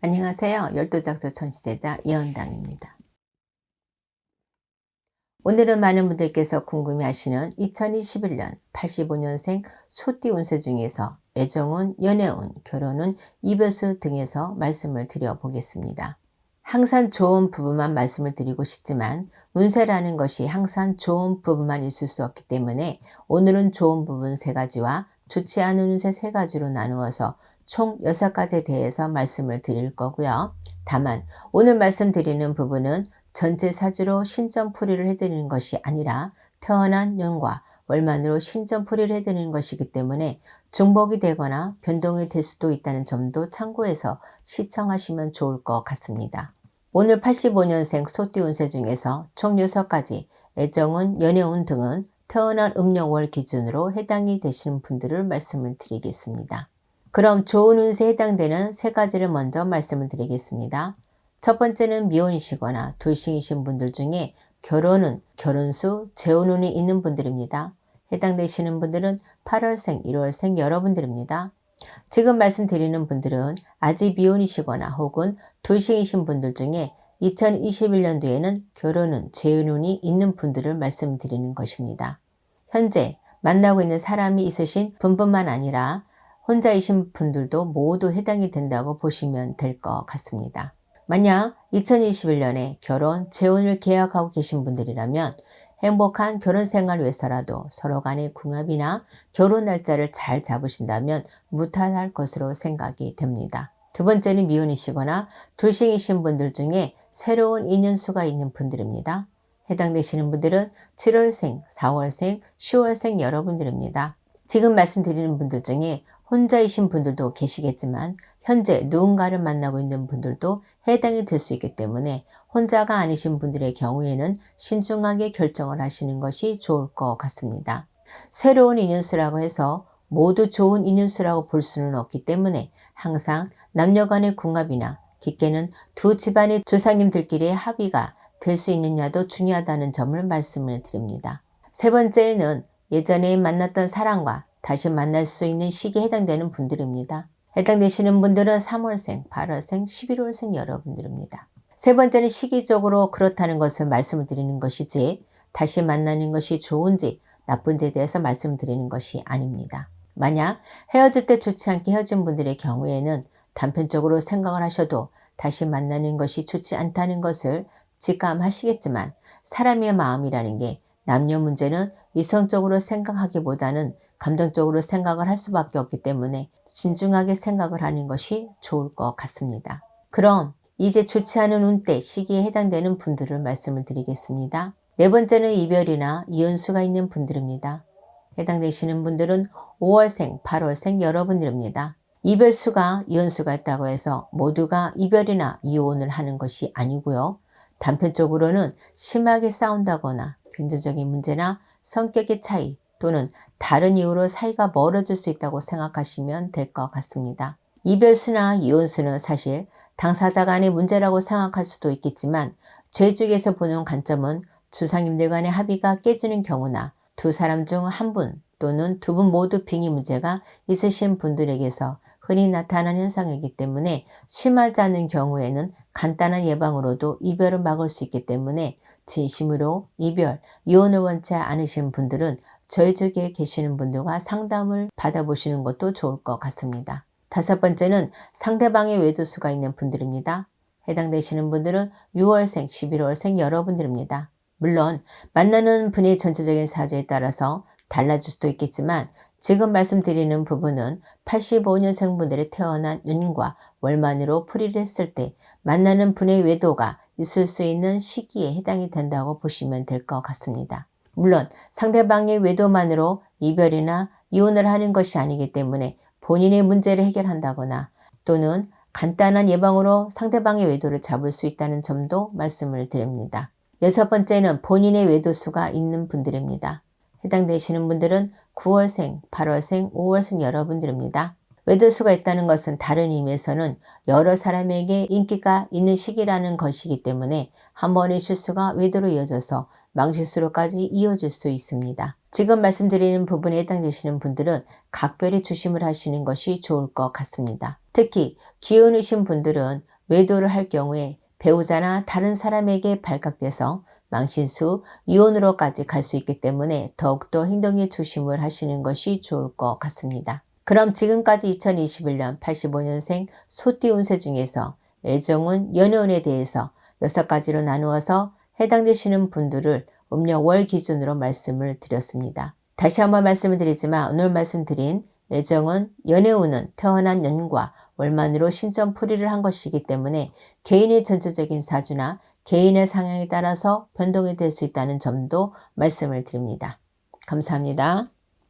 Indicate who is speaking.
Speaker 1: 안녕하세요. 열도작조 천시제자 이현당입니다. 오늘은 많은 분들께서 궁금해하시는 2021년 85년생 소띠 운세 중에서 애정운, 연애운, 결혼운, 이별수 등에서 말씀을 드려보겠습니다. 항상 좋은 부분만 말씀을 드리고 싶지만 운세라는 것이 항상 좋은 부분만 있을 수 없기 때문에 오늘은 좋은 부분 3가지와 좋지 않은 운세 3가지로 나누어서 총 6가지에 대해서 말씀을 드릴 거고요. 다만 오늘 말씀드리는 부분은 전체 사주로 신점풀이를 해드리는 것이 아니라 태어난 년과 월만으로 신점풀이를 해드리는 것이기 때문에 중복이 되거나 변동이 될 수도 있다는 점도 참고해서 시청하시면 좋을 것 같습니다. 오늘 85년생 소띠 운세 중에서 총 6가지 애정운, 연애운 등은 태어난 음력월 기준으로 해당이 되시는 분들을 말씀을 드리겠습니다. 그럼 좋은 운세에 해당되는 3가지를 먼저 말씀을 드리겠습니다. 첫 번째는 미혼이시거나 돌싱이신 분들 중에 결혼운, 결혼수, 재혼운이 있는 분들입니다. 해당되시는 분들은 8월생, 1월생 여러분들입니다. 지금 말씀드리는 분들은 아직 미혼이시거나 혹은 돌싱이신 분들 중에 2021년도에는 결혼운, 재혼운이 있는 분들을 말씀드리는 것입니다. 현재 만나고 있는 사람이 있으신 분뿐만 아니라 혼자이신 분들도 모두 해당이 된다고 보시면 될 것 같습니다. 만약 2021년에 결혼, 재혼을 계획하고 계신 분들이라면 행복한 결혼 생활을 위해서라도 서로 간의 궁합이나 결혼 날짜를 잘 잡으신다면 무탈할 것으로 생각이 됩니다. 두 번째는 미혼이시거나 돌싱이신 분들 중에 새로운 인연수가 있는 분들입니다. 해당되시는 분들은 7월생, 4월생, 10월생 여러분들입니다. 지금 말씀드리는 분들 중에 혼자이신 분들도 계시겠지만 현재 누군가를 만나고 있는 분들도 해당이 될 수 있기 때문에 혼자가 아니신 분들의 경우에는 신중하게 결정을 하시는 것이 좋을 것 같습니다. 새로운 인연수라고 해서 모두 좋은 인연수라고 볼 수는 없기 때문에 항상 남녀 간의 궁합이나 깊게는 두 집안의 조상님들끼리의 합의가 될 수 있느냐도 중요하다는 점을 말씀을 드립니다. 세 번째는 예전에 만났던 사람과 다시 만날 수 있는 시기에 해당되는 분들입니다. 해당되시는 분들은 3월생, 8월생, 11월생 여러분들입니다. 세 번째는 시기적으로 그렇다는 것을 말씀을 드리는 것이지 다시 만나는 것이 좋은지 나쁜지에 대해서 말씀드리는 것이 아닙니다. 만약 헤어질 때 좋지 않게 헤어진 분들의 경우에는 단편적으로 생각을 하셔도 다시 만나는 것이 좋지 않다는 것을 직감하시겠지만 사람의 마음이라는 게 남녀 문제는 이성적으로 생각하기보다는 감정적으로 생각을 할 수밖에 없기 때문에 신중하게 생각을 하는 것이 좋을 것 같습니다. 그럼 이제 좋지 않은 운때 시기에 해당되는 분들을 말씀을 드리겠습니다. 네 번째는 이별이나 이혼수가 있는 분들입니다. 해당되시는 분들은 5월생, 8월생 여러분들입니다. 이별수가 이혼수가 있다고 해서 모두가 이별이나 이혼을 하는 것이 아니고요. 단편적으로는 심하게 싸운다거나 경제적인 문제나 성격의 차이 또는 다른 이유로 사이가 멀어질 수 있다고 생각하시면 될 것 같습니다. 이별수나 이혼수는 사실 당사자 간의 문제라고 생각할 수도 있겠지만 제 쪽에서 보는 관점은 조상님들 간의 합의가 깨지는 경우나 두 사람 중 한 분 또는 두 분 모두 빙의 문제가 있으신 분들에게서 흔히 나타나는 현상이기 때문에 심하지 않은 경우에는 간단한 예방으로도 이별을 막을 수 있기 때문에 진심으로 이별, 이혼을 원치 않으신 분들은 저희 쪽에 계시는 분들과 상담을 받아보시는 것도 좋을 것 같습니다. 다섯 번째는 상대방의 외도수가 있는 분들입니다. 해당되시는 분들은 6월생, 11월생 여러분들입니다. 물론 만나는 분의 전체적인 사주에 따라서 달라질 수도 있겠지만 지금 말씀드리는 부분은 85년생분들의 태어난 년과 월만으로 풀이를 했을 때 만나는 분의 외도가 있을 수 있는 시기에 해당이 된다고 보시면 될 것 같습니다. 물론 상대방의 외도만으로 이별이나 이혼을 하는 것이 아니기 때문에 본인의 문제를 해결한다거나 또는 간단한 예방으로 상대방의 외도를 잡을 수 있다는 점도 말씀을 드립니다. 여섯 번째는 본인의 외도수가 있는 분들입니다. 해당되시는 분들은 9월생, 8월생, 5월생 여러분들입니다. 외도수가 있다는 것은 다른 의미에서는 여러 사람에게 인기가 있는 시기라는 것이기 때문에 한 번의 실수가 외도로 이어져서 망실수로까지 이어질 수 있습니다. 지금 말씀드리는 부분에 해당되시는 분들은 각별히 조심을 하시는 것이 좋을 것 같습니다. 특히 기혼이신 분들은 외도를 할 경우에 배우자나 다른 사람에게 발각돼서 망신수, 이혼으로까지 갈 수 있기 때문에 더욱더 행동에 조심을 하시는 것이 좋을 것 같습니다. 그럼 지금까지 2021년 85년생 소띠 운세 중에서 애정운, 연애운에 대해서 6가지로 나누어서 해당되시는 분들을 음력 월 기준으로 말씀을 드렸습니다. 다시 한번 말씀을 드리지만 오늘 말씀드린 애정운, 연애운은 태어난 년과 월만으로 신점풀이를 한 것이기 때문에 개인의 전체적인 사주나 개인의 상황에 따라서 변동이 될 수 있다는 점도 말씀을 드립니다. 감사합니다.